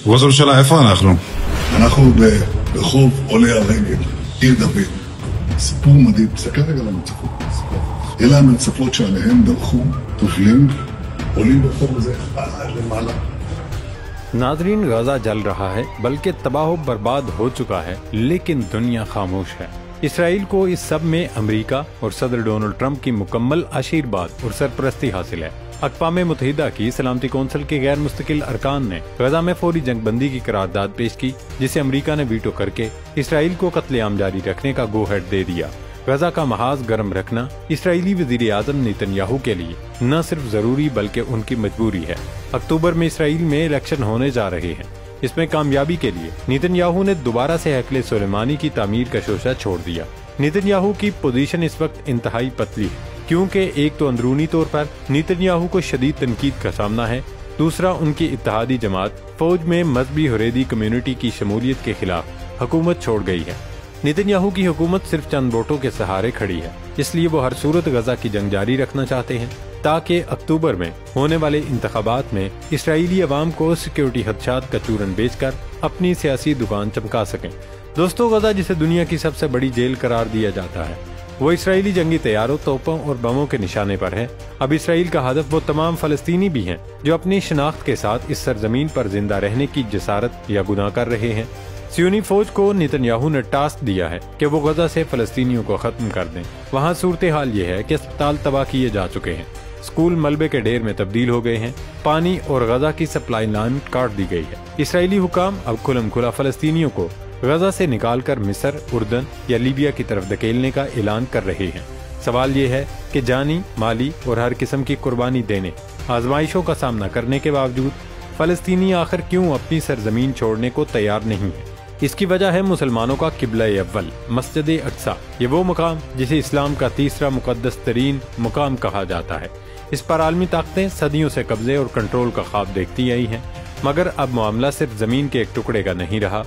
גוזל שלה, איפה אנחנו? אנחנו ברחוב עולי הרגל, עיר דוד. סיפור מדהים, תסתכל רגע על המצפות. אלה המצפות שעליהן דרכו טובלים, עולים ברחוב הזה עד למעלה. नाजरीन, गजा जल रहा है बल्कि तबाह बर्बाद हो चुका है, लेकिन दुनिया खामोश है। इसराइल को इस सब में अमेरिका और सदर डोनाल्ड ट्रंप की मुकम्मल आशीर्वाद और सरपरस्ती हासिल है। अक़वाम मुत्तहिदा की सलामती कौंसिल के गैर मुस्तकिल अरकान ने गजा में फौरी जंगबंदी की करारदाद पेश की, जिसे अमेरिका ने वीटो करके इसराइल को कत्लेआम जारी रखने का गो हेड दे दिया। गजा का महाज गर्म रखना इसराइली वज़ीर आज़म नेतन्याहू के लिए न सिर्फ जरूरी बल्कि उनकी मजबूरी है। अक्टूबर में इसराइल में इलेक्शन होने जा रहे हैं। इसमें कामयाबी के लिए नेतन्याहू ने दोबारा से हैकले सुलेमानी की तामीर का शोशा छोड़ दिया। नेतन्याहू की पोजीशन इस वक्त इंतहाई पतली है, क्योंकि एक तो अंदरूनी तौर पर नेतन्याहू को शदीद तनकीद का सामना है, दूसरा उनकी इत्तेहादी जमात फौज में मजहबी हुरैदी कम्युनिटी की शमूलियत के खिलाफ हुकूमत छोड़ गई है। नेतन्याहू की हुकूमत सिर्फ चंद वोटों के सहारे खड़ी है, इसलिए वो हर सूरत गजा की जंग जारी रखना चाहते हैं, ताकि अक्टूबर में होने वाले इंतखाबात में इसराइली अवाम को सिक्योरिटी खदशात का चूरन बेचकर अपनी सियासी दुकान चमका सकें। दोस्तों, गजा जिसे दुनिया की सबसे बड़ी जेल करार दिया जाता है, वो इसराइली जंगी तैयारों, तोपों और बमों के निशाने पर है। अब इसराइल का हदफ वो तमाम फलस्तीनी भी हैं जो अपनी शनाख्त के साथ इस सरजमीन पर जिंदा रहने की जसारत या गुनाह कर रहे हैं। सियोनी फौज को नेतन्याहू ने टास्क दिया है कि वो गजा से फलस्तीनियों को खत्म कर दें। वहाँ सूरत हाल ये है कि अस्पताल तबाह किए जा चुके हैं, स्कूल मलबे के ढेर में तब्दील हो गए हैं, पानी और गजा की सप्लाई लाइन काट दी गई है। इसराइली हुकाम अब खुलम खुला फलस्तीनियों को गजा से निकालकर मिस्र, उर्दन या लीबिया की तरफ धकेलने का ऐलान कर रहे हैं। सवाल ये है कि जानी, माली और हर किस्म की कुर्बानी देने, आजमाइशों का सामना करने के बावजूद फलस्तीनी आखिर क्यों अपनी सरजमीन छोड़ने को तैयार नहीं है? इसकी वजह है मुसलमानों का किबला अव्वल मस्जिद अक्सा। ये वो मुकाम जिसे इस्लाम का तीसरा मुकद्दस तरीन मुकाम कहा जाता है। इस पर आलमी ताकतें सदियों से कब्जे और कंट्रोल का ख्वाब देखती आई हैं, मगर अब मामला सिर्फ जमीन के एक टुकड़े का नहीं रहा।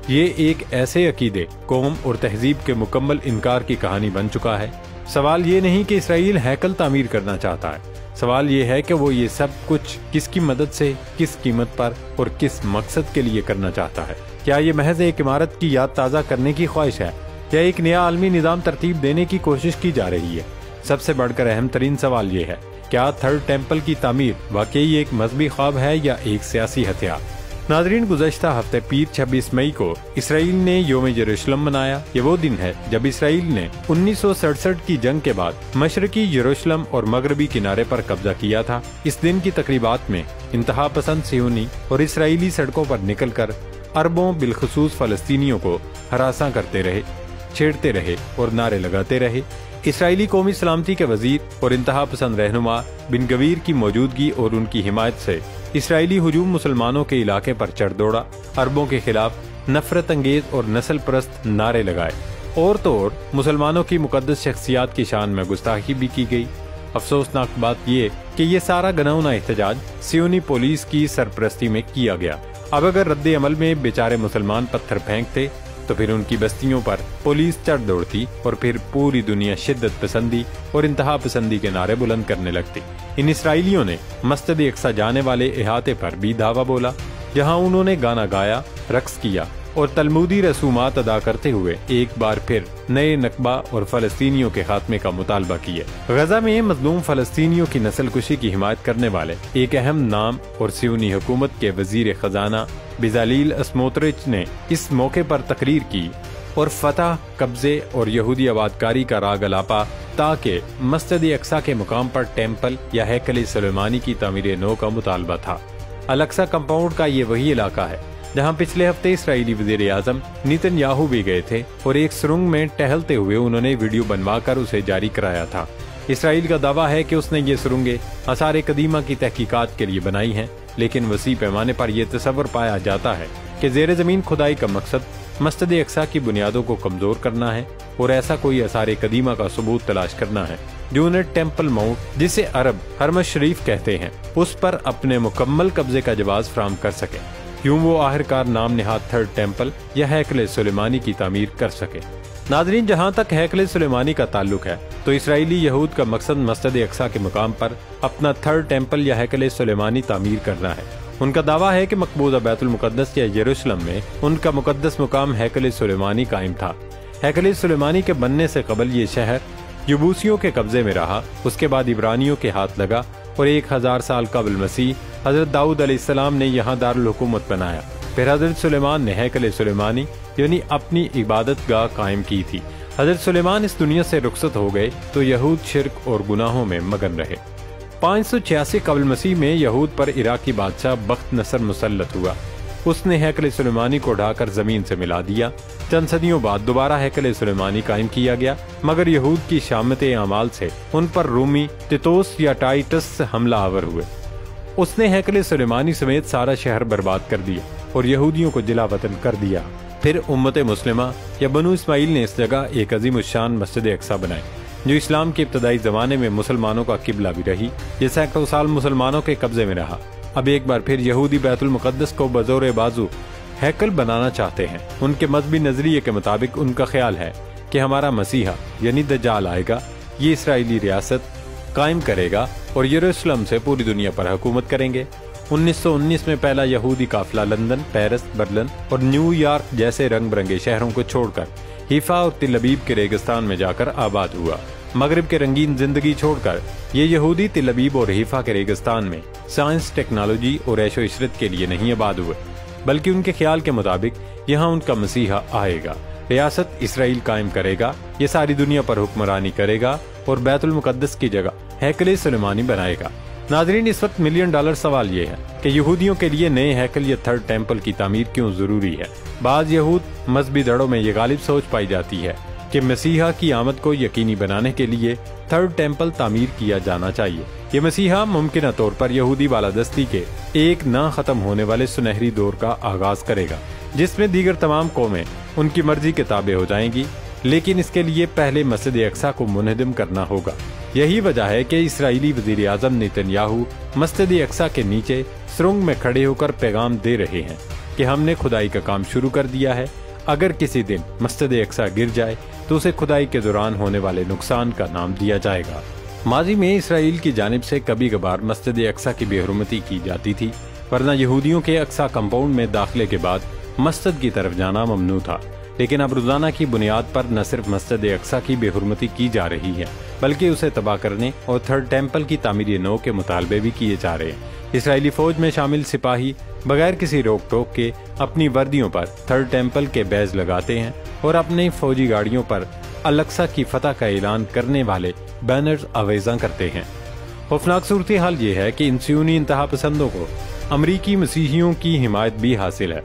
ये एक ऐसे अकीदे, कौम और तहजीब के मुकम्मल इनकार की कहानी बन चुका है। सवाल ये नहीं कि इसराइल हैकल तामीर करना चाहता है, सवाल ये है कि वो ये सब कुछ किसकी मदद से, किस कीमत पर और किस मकसद के लिए करना चाहता है। क्या ये महज एक इमारत की याद ताज़ा करने की ख्वाहिश है या एक नया आलमी निज़ाम तरतीब देने की कोशिश की जा रही है? सबसे बढ़कर अहम तरीन सवाल ये है, क्या थर्ड टेम्पल की तामीर वाकई एक मजहबी ख्वाब है या एक सियासी हथियार? नाजरीन, गुज़श्ता हफ्ते पीर 26 मई को इसराइल ने योम यरूशलम मनाया। ये वो दिन है जब इसराइल ने 1967 की जंग के बाद मशरकी यरूशलम और मगरबी किनारे पर कब्जा किया था। इस दिन की तकरीबात में इंतहा पसंद सियोनी और इसराइली सड़कों पर निकल कर अरबों बिलखसूस फलस्तीनियों को हरासा करते रहे, छेड़ते रहे और नारे लगाते रहे। इसराइली कौमी सलामती के वजीर और इंतहा पसंद रहनुमा बिन गवीर की मौजूदगी और उनकी हिमायत से इसराइली हुजूम मुसलमानों के इलाके पर चढ़ दौड़ा। अरबों के खिलाफ नफरत अंगेज और नस्ल परस्त नारे लगाए और तो और मुसलमानों की मुकद्दस शख्सियात की शान में गुस्ताखी भी की गई। अफसोसनाक बात यह कि ये सारा गनौना एहतजाज सियोनी पुलिस की सरपरस्ती में किया गया। अब अगर रद्द अमल में बेचारे मुसलमान पत्थर फेंकते तो फिर उनकी बस्तियों पर पुलिस चढ़ दौड़ती और फिर पूरी दुनिया शिद्दत पसंदी और इंतहा पसंदी के नारे बुलंद करने लगती। इन इसराइलियों ने मस्जिद अक्सा जाने वाले इहाते पर भी दावा बोला, जहां उन्होंने गाना गाया, रक्स किया और तलमूदी रसूमात अदा करते हुए एक बार फिर नए नकबा और फलस्तीनियों के खात्मे का मुतालबा किया। गजा में मजलूम फलस्तीनियों की नस्ल कुशी की हिमायत करने वाले एक अहम नाम और सियोनी हुकूमत के वजीर खजाना बेजालील स्मोत्रिच ने इस मौके पर तकरीर की और फतह, कब्जे और यहूदी आबादकारी का राग अलापा, ताकि मस्जिद अक्सा के मुकाम पर टेम्पल या हैकल सुलेमानी की तामीर नौ का मुतालबा था। अल-अक्सा कंपाउंड का ये वही इलाका है जहां पिछले हफ्ते इसराइली वज़ीर आज़म नेतन्याहू भी गए थे और एक सुरंग में टहलते हुए उन्होंने वीडियो बनवाकर उसे जारी कराया था। इसराइल का दावा है कि उसने ये सुरंगें आसार कदीमा की तहकीकात के लिए बनाई हैं, लेकिन वसी पैमाने पर यह तस्वर पाया जाता है कि ज़ेर ज़मीन खुदाई का मकसद मस्जिद अक्सा की बुनियादों को कमजोर करना है और ऐसा कोई आसार कदीमा का सबूत तलाश करना है जो उन्हें टेम्पल माउंट, जिसे अरब हरम शरीफ कहते हैं, उस पर अपने मुकम्मल कब्जे का जवाब फराहम कर सके। क्यों वो आखिरकार नाम निहाद थर्ड टेम्पल या हैकल सुलेमानी की तामीर कर सके। नाजरीन, जहाँ तक हैकल सुलेमानी का ताल्लुक है तो इसराइली यहूद का मकसद मस्जिद अक्सा के मुकाम पर अपना थर्ड टेम्पल या हैकल सुलेमानी तामीर करना है ان کا دعویٰ ہے کہ مقبوضہ بیت المقدس یا یروشلم میں ان کا مقدس مقام ہیکل سلیمانی قائم تھا۔ ہیکل سلیمانی کے بننے سے قبل یہ شہر یبوسیوں کے قبضے میں رہا، اس کے بعد عبرانیوں کے ہاتھ لگا اور 1000 سال قبل مسیح حضرت داؤد علیہ السلام نے یہاں دارالحکومت بنایا۔ پھر حضرت سلیمان نے ہیکل سلیمانی یعنی اپنی عبادت گاہ قائم کی تھی۔ حضرت سلیمان اس دنیا سے رخصت ہو گئے تو یہود شرک اور گناہوں میں مگن رہے۔ 586 قبل مسیح میں یہود پر عراقی بادشاہ بخت نصر مسلط ہوا۔ اس نے ہیکل سلیمانی کو ڈھا کر زمین سے ملا دیا۔ چند صدیوں بعد دوبارہ ہیکل سلیمانی قائم کیا گیا، مگر یہود کی شامت اعمال سے ان پر رومی ٹیٹوس یا ٹائٹس حملہ آور ہوئے۔ اس نے ہیکل سلیمانی سمیت سارا شہر برباد کر دیا اور یہودیوں کو جلا وطن کر دیا۔ پھر امت مسلمہ یا بنو اسماعیل نے اس جگہ ایک عظیم الشان مسجد اقصی بنائی، جو اسلام کے ابتدائی زمانے میں مسلمانوں کا قبلہ بھی رہی۔ یہ سینکڑوں سال مسلمانوں کے قبضے میں رہا۔ اب ایک بار پھر یہودی بیت المقدس کو بزور بازو ہیکل بنانا چاہتے ہیں۔ ان کے مذہبی نظریے کے مطابق ان کا خیال ہے کہ ہمارا مسیحا یعنی دجال آئے گا، یہ اسرائیلی ریاست قائم کرے گا اور یروشلم سے پوری دنیا پر حکومت کریں گے۔ 1919 میں پہلا یہودی قافلہ لندن، پیرس، برلن اور نیو یارک جیسے رنگ برنگے شہروں کو چھوڑ کر حیفا اور تل ابیب کے ریگستان میں جا کر آباد ہوا۔ مغرب کے رنگین زندگی چھوڑ کر یہ یہودی تل ابیب اور حیفا کے ریگستان میں سائنس، ٹیکنالوجی اور عیش و عشرت کے لیے نہیں آباد ہوئے، بلکہ ان کے خیال کے مطابق یہاں ان کا مسیحا آئے گا، ریاست اسرائیل قائم کرے گا، یہ ساری دنیا پر حکمرانی کرے گا اور بیت المقدس کی جگہ ہیکل سلیمانی بنائے گا۔ ناظرین، اس وقت $1 ملین سوال یہ ہے کہ یہودیوں کے لیے نئے ہیکل یا تھرڈ ٹیمپل کی تعمیر کیوں ضروری ہے۔ بعض یہود مذہبی دھڑوں میں یہ غالب سوچ پائی جاتی ہے کہ مسیحا کی آمد کو یقینی بنانے کے لیے تھرڈ ٹیمپل تعمیر کیا جانا چاہیے۔ یہ مسیحا ممکنہ طور پر یہودی بالادستی کے ایک نہ ختم ہونے والے سنہری دور کا آغاز کرے گا، جس میں دیگر تمام قومیں ان کی مرضی کے تابع ہو جائیں گی، لیکن اس کے لیے پہلے مسجد اقصی کو منہدم کرنا ہوگا۔ یہی وجہ ہے کہ اسرائیلی وزیر اعظم نیتن مسجد اقصی کے نیچے سرنگ میں کھڑے ہو کر پیغام دے رہے ہیں کہ ہم نے کھدائی کا کام شروع کر دیا ہے۔ اگر کسی دن مسجد اقصی گر جائے تو اسے کھدائی کے دوران ہونے والے نقصان کا نام دیا جائے گا۔ ماضی میں اسرائیل کی جانب سے کبھی کبھار مسجد اقصی کی بے حرمتی کی جاتی تھی، ورنہ یہودیوں کے اقصی کمپاؤنڈ میں داخلے کے بعد مسجد کی طرف جانا ممنوع تھا۔ لیکن اب روزانہ کی بنیاد پر نہ صرف مسجد اقصی کی بے حرمتی کی جا رہی ہے، بلکہ اسے تباہ کرنے اور تھرڈ ٹیمپل کی تعمیر نو کے مطالبے بھی کیے جا رہے ہیں۔ اسرائیلی فوج میں شامل سپاہی بغیر کسی روک ٹوک کے اپنی وردیوں پر تھرڈ ٹیمپل کے بیج لگاتے ہیں اور اپنی فوجی گاڑیوں پر الاقصی کی فتح کا اعلان کرنے والے بینرز آویزاں کرتے ہیں۔ خوفناک صورتحال یہ ہے کہ ان سیونی انتہا پسندوں کو امریکی مسیحیوں کی حمایت بھی حاصل ہے،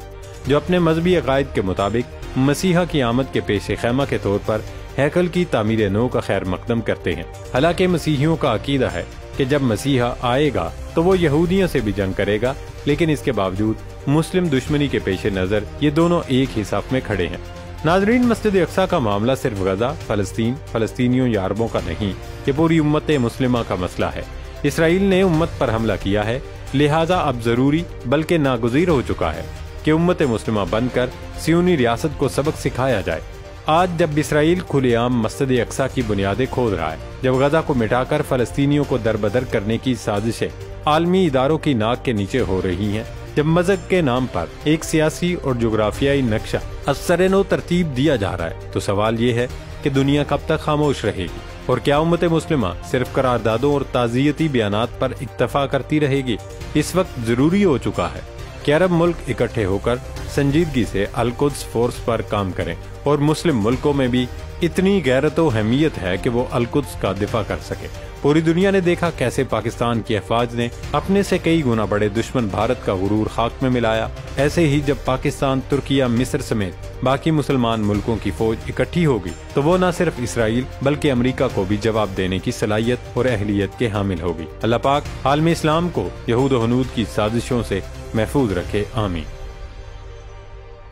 جو اپنے مذہبی عقائد کے مطابق مسیحا کی آمد کے پیش خیمہ کے طور پر ہیکل کی تعمیر نو کا خیر مقدم کرتے ہیں۔ حالانکہ مسیحیوں کا عقیدہ ہے کہ جب مسیحا آئے گا تو وہ یہودیوں سے بھی جنگ کرے گا، لیکن اس کے باوجود مسلم دشمنی کے پیش نظر یہ دونوں ایک ہی صف میں کھڑے ہیں۔ ناظرین، مسجد اقصی کا معاملہ صرف غزہ، فلسطین، فلسطینیوں یا عربوں کا نہیں، یہ پوری امت مسلمہ کا مسئلہ ہے۔ اسرائیل نے امت پر حملہ کیا ہے، لہٰذا اب ضروری بلکہ ناگزیر ہو چکا ہے کہ امت مسلمہ بن کر سیونی ریاست کو سبق سکھایا جائے۔ آج جب اسرائیل کھلے عام مسجد اقصی کی بنیادیں کھود رہا ہے، جب غزہ کو مٹا کر فلسطینیوں کو دربدر کرنے کی سازشیں عالمی اداروں کی ناک کے نیچے ہو رہی ہیں، جب مذہب کے نام پر ایک سیاسی اور جغرافیائی نقشہ اثر نو ترتیب دیا جا رہا ہے، تو سوال یہ ہے کہ دنیا کب تک خاموش رہے گی؟ اور کیا امت مسلمہ صرف قراردادوں اور تعزیتی بیانات پر اکتفا کرتی رہے گی؟ اس وقت ضروری ہو چکا ہے کہ عرب ملک اکٹھے ہو کر سنجیدگی سے القدس فورس پر کام کریں، اور مسلم ملکوں میں بھی اتنی غیرت و اہمیت ہے کہ وہ القدس کا دفاع کر سکے۔ پوری دنیا نے دیکھا کیسے پاکستان کی افواج نے اپنے سے کئی گنا بڑے دشمن بھارت کا غرور خاک میں ملایا، ایسے ہی جب پاکستان، ترکیہ، مصر سمیت باقی مسلمان ملکوں کی فوج اکٹھی ہوگی تو وہ نہ صرف اسرائیل بلکہ امریکہ کو بھی جواب دینے کی صلاحیت اور اہلیت کے حامل ہوگی۔ اللہ پاک عالم اسلام کو یہود و ہنود کی سازشوں سے محفوظ رکھے، آمین۔